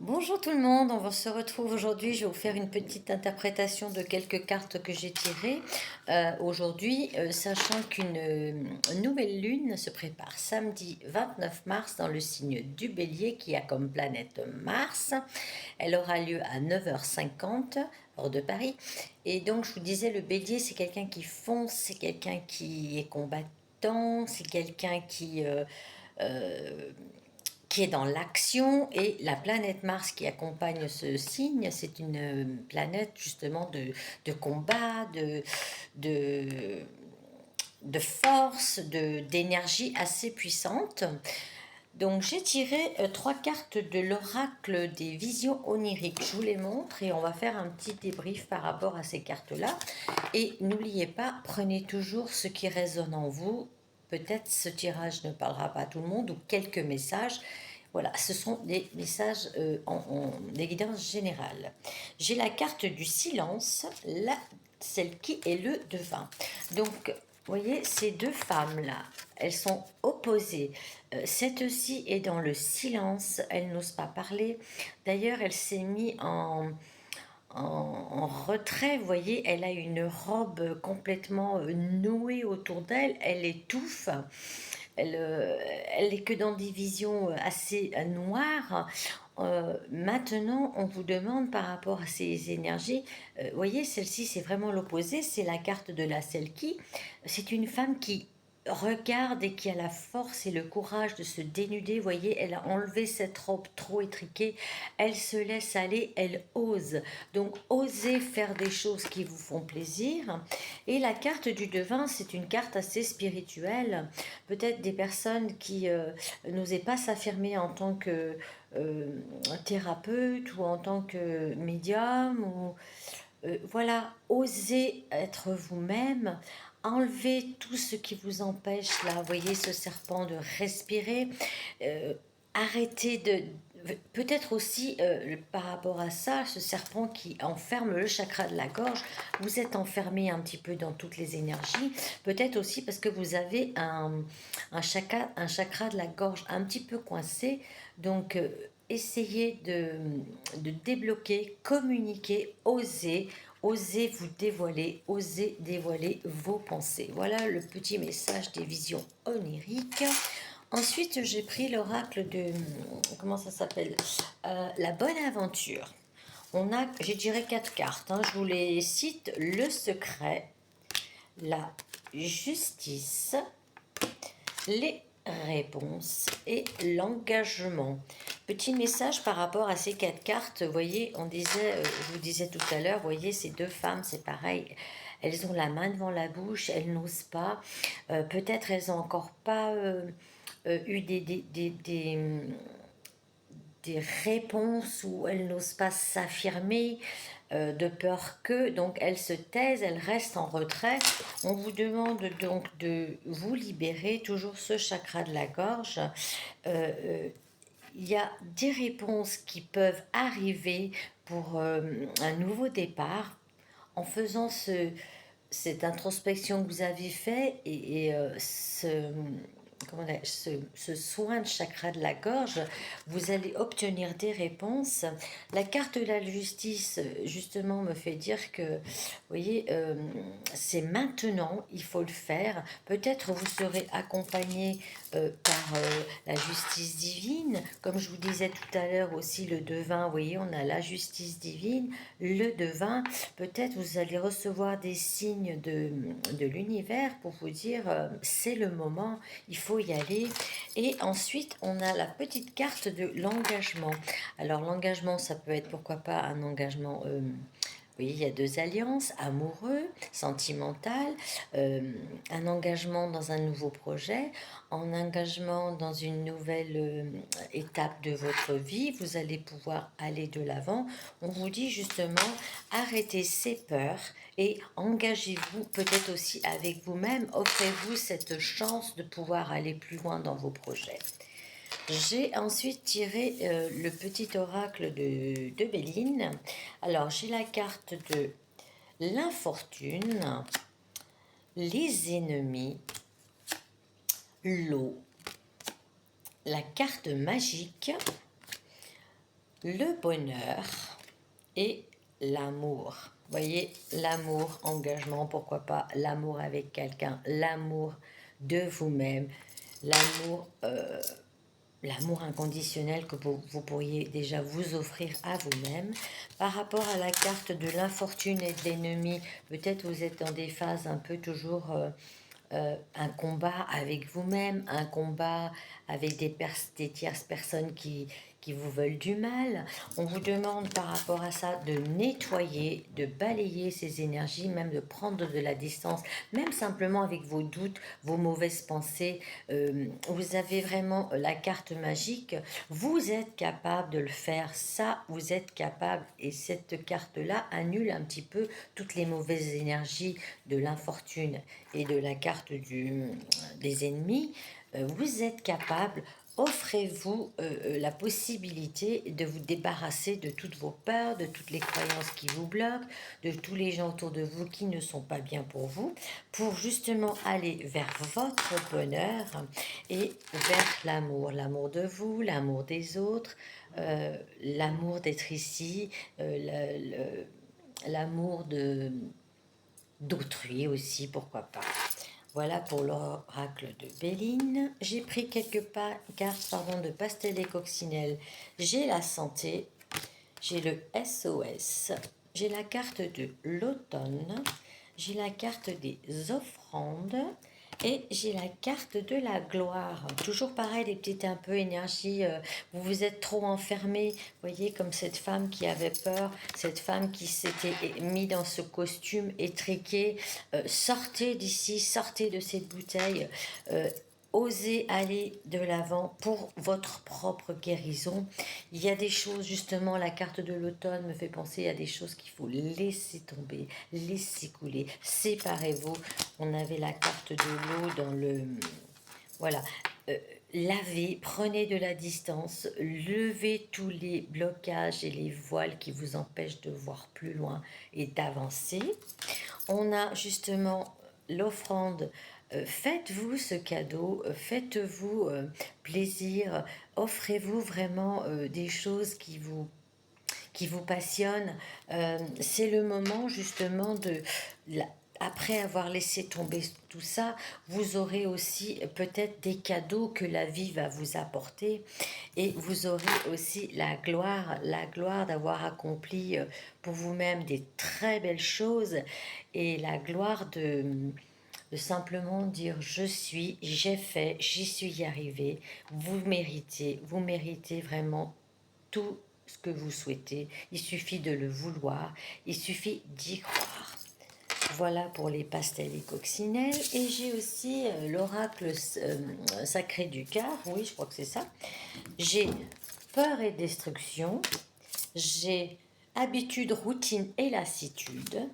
Bonjour tout le monde, on se retrouve aujourd'hui. Je vais vous faire une petite interprétation de quelques cartes que j'ai tirées aujourd'hui, sachant qu'une nouvelle lune se prépare samedi 29 mars dans le signe du Bélier qui a comme planète Mars. Elle aura lieu à 9h50, heure de Paris. Et donc je vous disais, le Bélier c'est quelqu'un qui fonce, c'est quelqu'un qui est combattant, c'est quelqu'un euh, qui est dans l'action, et la planète Mars qui accompagne ce signe, c'est une planète justement de combat, de, de force, d'énergie assez puissante. Donc j'ai tiré trois cartes de l'oracle des visions oniriques. Je vous les montre et on va faire un petit débrief par rapport à ces cartes-là. Et n'oubliez pas, prenez toujours ce qui résonne en vous. Peut-être ce tirage ne parlera pas à tout le monde ou quelques messages. Voilà, ce sont des messages des guidances générales. J'ai la carte du silence, celle qui est le devin. Donc, vous voyez, ces deux femmes-là, elles sont opposées. Cette-ci est dans le silence, elle n'ose pas parler. D'ailleurs, elle s'est mise en retrait, vous voyez, elle a une robe complètement nouée autour d'elle, elle étouffe, elle est que dans des visions assez noires. Maintenant, on vous demande par rapport à ces énergies, vous voyez, celle-ci, c'est vraiment l'opposé, c'est la carte de la Selkie. C'est une femme qui regarde et qui a la force et le courage de se dénuder. Vous voyez, elle a enlevé cette robe trop étriquée, elle se laisse aller, elle ose. Donc, osez faire des choses qui vous font plaisir. Et la carte du devin, c'est une carte assez spirituelle. Peut-être des personnes qui n'osaient pas s'affirmer en tant que thérapeute ou en tant que médium. Ou, voilà, osez être vous-même. Enlevez tout ce qui vous empêche, là, vous voyez ce serpent, de respirer. Euh, Arrêtez de... Peut-être aussi, par rapport à ça, ce serpent qui enferme le chakra de la gorge, vous êtes enfermé un petit peu dans toutes les énergies. Peut-être aussi parce que vous avez un chakra de la gorge un petit peu coincé. Donc, essayez de débloquer, communiquer, oser. Osez vous dévoiler, osez dévoiler vos pensées. Voilà le petit message des visions oniriques. Ensuite, j'ai pris l'oracle de... Comment ça s'appelle La bonne aventure. J'ai tiré quatre cartes. Je vous les cite. Le secret, la justice, les réponses et l'engagement. Petit message par rapport à ces quatre cartes. Vous voyez, je vous disais tout à l'heure, vous voyez, ces deux femmes, c'est pareil. Elles ont la main devant la bouche, elles n'osent pas. Peut-être elles n'ont encore pas eu des réponses où elles n'osent pas s'affirmer de peur que, donc elles se taisent, elles restent en retrait. On vous demande donc de vous libérer, toujours ce chakra de la gorge. Il y a des réponses qui peuvent arriver pour un nouveau départ en faisant cette introspection que vous avez fait ce soin de chakra de la gorge, vous allez obtenir des réponses. La carte de la justice, justement, me fait dire que, vous voyez, c'est maintenant, il faut le faire. Peut-être vous serez accompagné par la justice divine. Comme je vous disais tout à l'heure aussi, le devin, vous voyez, on a la justice divine, le devin. Peut-être vous allez recevoir des signes de l'univers pour vous dire c'est le moment, il faut y aller. Et ensuite, on a la petite carte de l'engagement. Alors l'engagement, ça peut être pourquoi pas un engagement... oui, il y a deux alliances, amoureux, sentimental, un engagement dans un nouveau projet, un engagement dans une nouvelle étape de votre vie. Vous allez pouvoir aller de l'avant. On vous dit justement, arrêtez ces peurs et engagez-vous peut-être aussi avec vous-même. Offrez-vous cette chance de pouvoir aller plus loin dans vos projets. J'ai ensuite tiré le petit oracle de Béline. Alors, j'ai la carte de l'infortune, les ennemis, l'eau, la carte magique, le bonheur et l'amour. Voyez, l'amour, engagement, pourquoi pas l'amour avec quelqu'un, l'amour de vous-même, l'amour l'amour inconditionnel que vous pourriez déjà vous offrir à vous-même. Par rapport à la carte de l'infortune et de l'ennemi, peut-être vous êtes dans des phases un peu toujours un combat avec vous-même, un combat avec des tierces personnes qui vous veulent du mal. On vous demande par rapport à ça de nettoyer, de balayer ces énergies, même de prendre de la distance, même simplement avec vos doutes, vos mauvaises pensées. Vous avez vraiment la carte magique. Vous êtes capable de le faire, ça, vous êtes capable. Et cette carte-là annule un petit peu toutes les mauvaises énergies de l'infortune et de la carte des ennemis. Vous êtes capable. Offrez-vous la possibilité de vous débarrasser de toutes vos peurs, de toutes les croyances qui vous bloquent, de tous les gens autour de vous qui ne sont pas bien pour justement aller vers votre bonheur et vers l'amour. L'amour de vous, l'amour des autres, l'amour d'être ici, l'amour d'autrui aussi, pourquoi pas. Voilà pour l'oracle de Béline. J'ai pris quelques cartes de pastel et coccinelle. J'ai la santé, j'ai le SOS, j'ai la carte de l'automne, j'ai la carte des offrandes et j'ai la carte de la gloire. Toujours pareil, des petites un peu énergies. Vous vous êtes trop enfermé. Vous voyez, comme cette femme qui avait peur, cette femme qui s'était mise dans ce costume étriqué. Sortez d'ici, sortez de cette bouteille. Osez aller de l'avant pour votre propre guérison. Il y a des choses, justement, la carte de l'automne me fait penser à des choses qu'il faut laisser tomber, laisser couler. Séparez-vous. On avait la carte de l'eau dans le... Voilà. Lavez, prenez de la distance, levez tous les blocages et les voiles qui vous empêchent de voir plus loin et d'avancer. On a justement l'offrande. Faites-vous ce cadeau, faites-vous plaisir, offrez-vous vraiment des choses qui vous passionnent. C'est le moment justement de... Après avoir laissé tomber tout ça, vous aurez aussi peut-être des cadeaux que la vie va vous apporter et vous aurez aussi la gloire d'avoir accompli pour vous-même des très belles choses et la gloire de simplement dire je suis, j'ai fait, j'y suis arrivé. Vous méritez vraiment tout ce que vous souhaitez. Il suffit de le vouloir, il suffit d'y croire. Voilà pour les pastels et coccinelles. Et j'ai aussi l'oracle sacré du cœur. Oui, je crois que c'est ça. J'ai peur et destruction. J'ai habitude, routine et lassitude.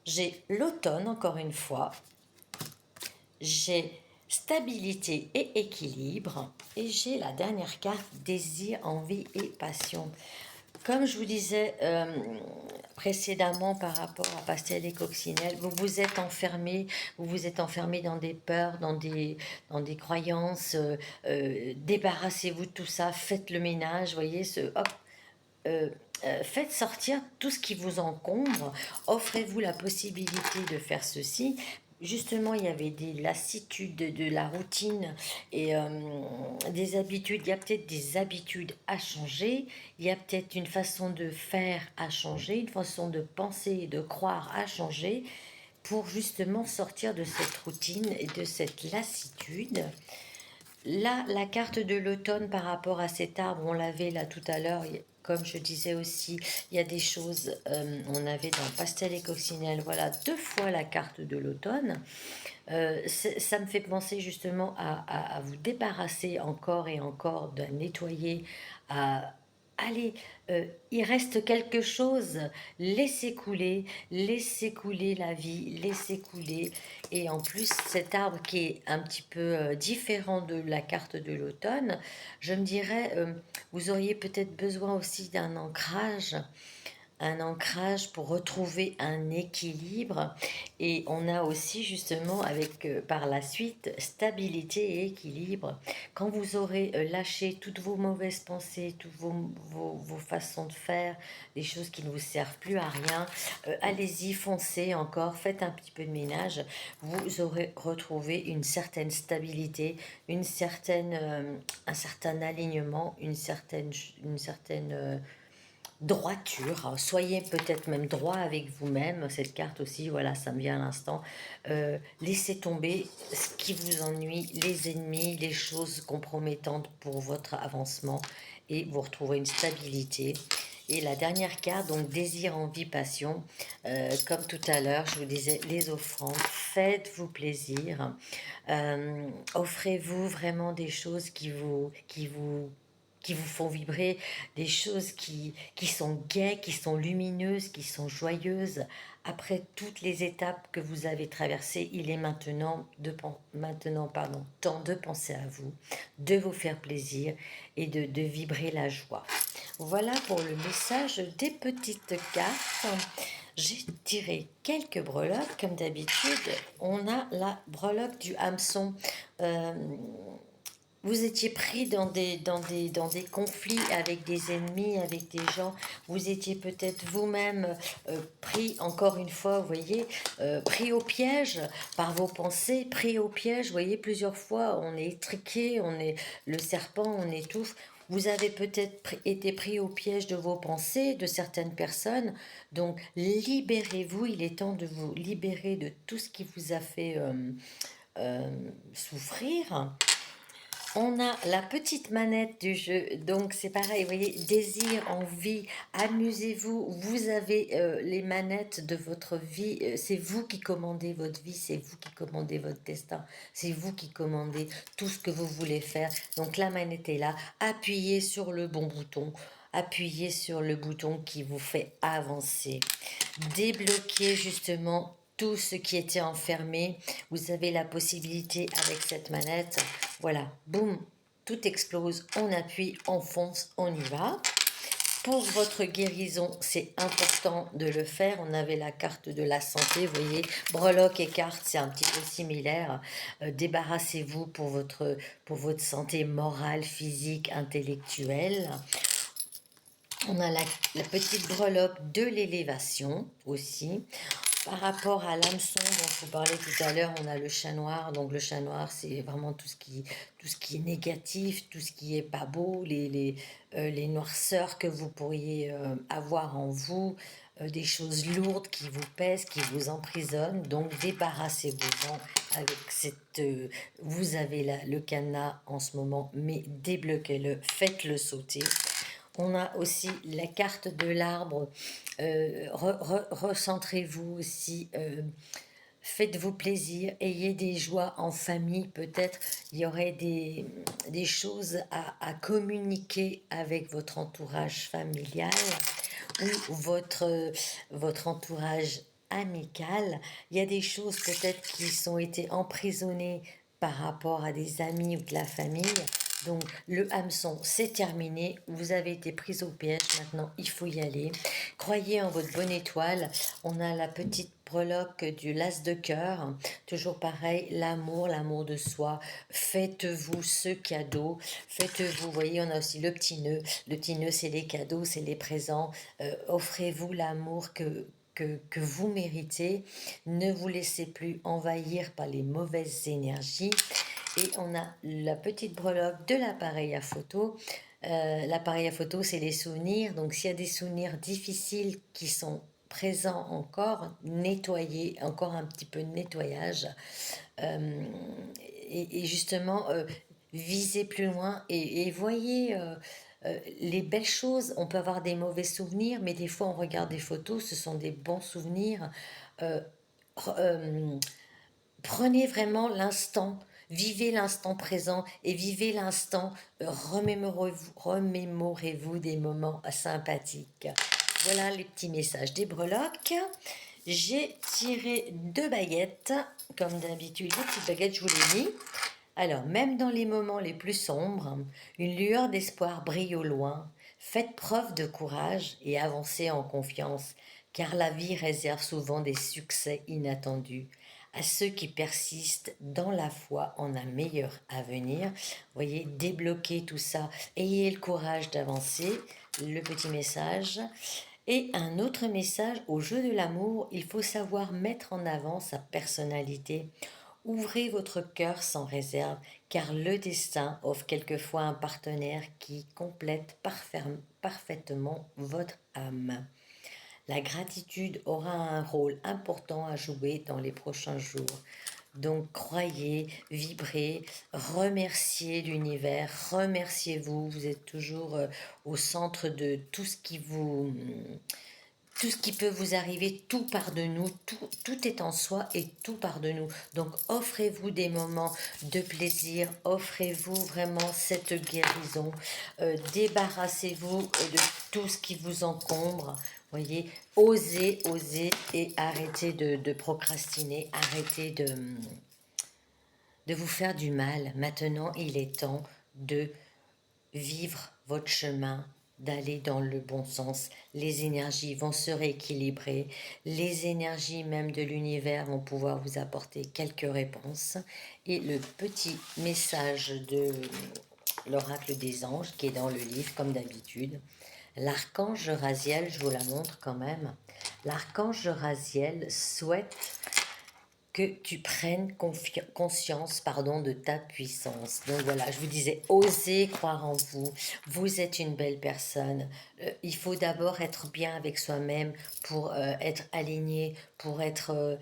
J'ai l'automne, encore une fois. J'ai stabilité et équilibre. Et j'ai la dernière carte, désir, envie et passion. Comme je vous disais précédemment par rapport à Pastel et Coccinelle, vous vous êtes enfermé dans des peurs, dans des croyances. Débarrassez-vous de tout ça, faites le ménage, voyez, faites sortir tout ce qui vous encombre, offrez-vous la possibilité de faire ceci. Justement, il y avait des lassitudes de la routine et des habitudes. Il y a peut-être des habitudes à changer. Il y a peut-être une façon de faire à changer, une façon de penser et de croire à changer pour justement sortir de cette routine et de cette lassitude. Là, la carte de l'automne par rapport à cet arbre, on l'avait là tout à l'heure, comme je disais aussi, il y a des choses, on avait dans Pastel et Coccinelle, voilà, 2 fois la carte de l'automne. Ça me fait penser justement à vous débarrasser encore et encore, de nettoyer, à... Allez, il reste quelque chose, laissez couler la vie, laissez couler. Et en plus, cet arbre qui est un petit peu différent de la carte de l'automne, je me dirais, vous auriez peut-être besoin aussi d'un ancrage, un ancrage pour retrouver un équilibre. Et on a aussi justement avec par la suite stabilité et équilibre. Quand vous aurez lâché toutes vos mauvaises pensées, toutes vos façons de faire, des choses qui ne vous servent plus à rien, allez-y, foncez encore, faites un petit peu de ménage. Vous aurez retrouvé une certaine stabilité, un certain alignement, une certaine droiture. Soyez peut-être même droit avec vous-même. Cette carte aussi, voilà, ça me vient à l'instant. Laissez tomber ce qui vous ennuie, les ennemis, les choses compromettantes pour votre avancement et vous retrouverez une stabilité. Et la dernière carte, donc désir, envie, passion. Comme tout à l'heure, je vous disais les offrandes. Faites-vous plaisir. Offrez-vous vraiment des choses qui vous font vibrer, des choses qui sont gaies, qui sont lumineuses, qui sont joyeuses. Après toutes les étapes que vous avez traversées, il est maintenant temps de penser à vous, de vous faire plaisir et de vibrer la joie. Voilà pour le message des petites cartes. J'ai tiré quelques breloques, comme d'habitude. On a la breloque du hameçon. Euh, vous étiez pris dans des conflits avec des ennemis, avec des gens. Vous étiez peut-être vous-même pris, encore une fois, vous voyez, pris au piège par vos pensées, pris au piège. Vous voyez, plusieurs fois, on est étriqué, on est le serpent, on étouffe. Vous avez peut-être été pris au piège de vos pensées, de certaines personnes. Donc, libérez-vous. Il est temps de vous libérer de tout ce qui vous a fait souffrir. On a la petite manette du jeu, donc c'est pareil, vous voyez, désir, envie, amusez-vous, vous avez les manettes de votre vie, c'est vous qui commandez votre vie, c'est vous qui commandez votre destin, c'est vous qui commandez tout ce que vous voulez faire. Donc la manette est là, appuyez sur le bon bouton, appuyez sur le bouton qui vous fait avancer, débloquer justement tout ce qui était enfermé. Vous avez la possibilité avec cette manette, voilà, boum, tout explose, on appuie, on fonce, on y va. Pour votre guérison, c'est important de le faire. On avait la carte de la santé, vous voyez, breloque et carte, c'est un petit peu similaire. Débarrassez-vous pour votre santé morale, physique, intellectuelle. On a la petite breloque de l'élévation aussi. Par rapport à l'hameçon dont je vous parlais tout à l'heure, on a le chat noir. Donc le chat noir, c'est vraiment tout ce qui est négatif, tout ce qui est pas beau, les noirceurs que vous pourriez avoir en vous, des choses lourdes qui vous pèsent, qui vous emprisonnent. Donc débarrassez-vous-en avec cette... vous avez le cadenas en ce moment, mais débloquez-le, faites-le sauter. On a aussi la carte de l'arbre. Recentrez-vous aussi. Faites-vous plaisir. Ayez des joies en famille. Peut-être il y aurait des choses à communiquer avec votre entourage familial ou votre entourage amical. Il y a des choses peut-être qui sont été emprisonnées par rapport à des amis ou de la famille. Donc le hameçon, c'est terminé. Vous avez été prise au piège. Maintenant, il faut y aller. Croyez en votre bonne étoile. On a la petite breloque du las de cœur. Toujours pareil, l'amour de soi. Faites-vous ce cadeau. Faites-vous, vous voyez, on a aussi le petit nœud. Le petit nœud, c'est les cadeaux, c'est les présents. Offrez-vous l'amour que vous méritez. Ne vous laissez plus envahir par les mauvaises énergies. Et on a la petite breloque de l'appareil à photo. L'appareil à photo, c'est les souvenirs. Donc, s'il y a des souvenirs difficiles qui sont présents encore, nettoyez, encore un petit peu de nettoyage. Et justement, visez plus loin et voyez les belles choses. On peut avoir des mauvais souvenirs, mais des fois, on regarde des photos, ce sont des bons souvenirs. Euh, Prenez vraiment l'instant, vivez l'instant présent et vivez l'instant, remémorez-vous des moments sympathiques. Voilà les petits messages des breloques. J'ai tiré 2 baguettes, comme d'habitude, les petites baguettes, je vous les mis. Alors, même dans les moments les plus sombres, une lueur d'espoir brille au loin. Faites preuve de courage et avancez en confiance, car la vie réserve souvent des succès inattendus. À ceux qui persistent dans la foi en un meilleur avenir, voyez, débloquez tout ça, ayez le courage d'avancer, le petit message. Et un autre message, au jeu de l'amour, il faut savoir mettre en avant sa personnalité. Ouvrez votre cœur sans réserve, car le destin offre quelquefois un partenaire qui complète parfaitement votre âme. La gratitude aura un rôle important à jouer dans les prochains jours. Donc croyez, vibrez, remerciez l'univers, remerciez-vous. Vous êtes toujours au centre de tout ce qui peut vous arriver, tout part de nous, tout est en soi et tout part de nous. Donc offrez-vous des moments de plaisir, offrez-vous vraiment cette guérison, débarrassez-vous de tout ce qui vous encombre. Voyez, osez, osez et arrêtez de procrastiner, arrêtez de vous faire du mal. Maintenant, il est temps de vivre votre chemin, d'aller dans le bon sens. Les énergies vont se rééquilibrer, les énergies même de l'univers vont pouvoir vous apporter quelques réponses. Et le petit message de l'oracle des anges qui est dans le livre comme d'habitude, l'archange Raziel, je vous la montre quand même, l'archange Raziel souhaite que tu prennes conscience de ta puissance. Donc voilà, je vous disais, osez croire en vous. Vous êtes une belle personne. Il faut d'abord être bien avec soi-même pour être aligné, pour être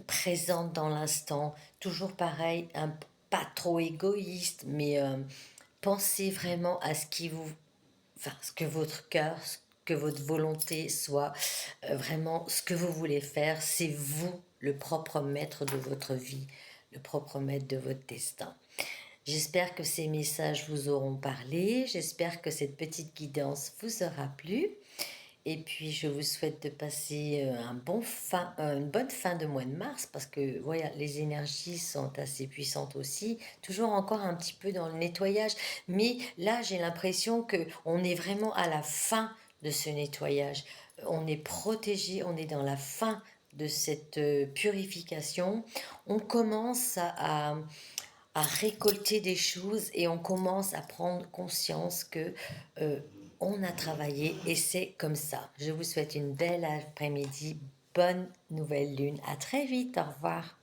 présente dans l'instant. Toujours pareil, pas trop égoïste, mais pensez vraiment à ce qui vous... Enfin, ce que votre cœur, ce que votre volonté soit vraiment ce que vous voulez faire, c'est vous le propre maître de votre vie, le propre maître de votre destin. J'espère que ces messages vous auront parlé, j'espère que cette petite guidance vous aura plu. Et puis je vous souhaite de passer une bonne fin de mois de mars parce que voilà, les énergies sont assez puissantes aussi. Toujours encore un petit peu dans le nettoyage. Mais là, j'ai l'impression qu'on est vraiment à la fin de ce nettoyage. On est protégé, on est dans la fin de cette purification. On commence à récolter des choses et on commence à prendre conscience que on a travaillé et c'est comme ça. Je vous souhaite une belle après-midi, bonne nouvelle lune. À très vite, au revoir.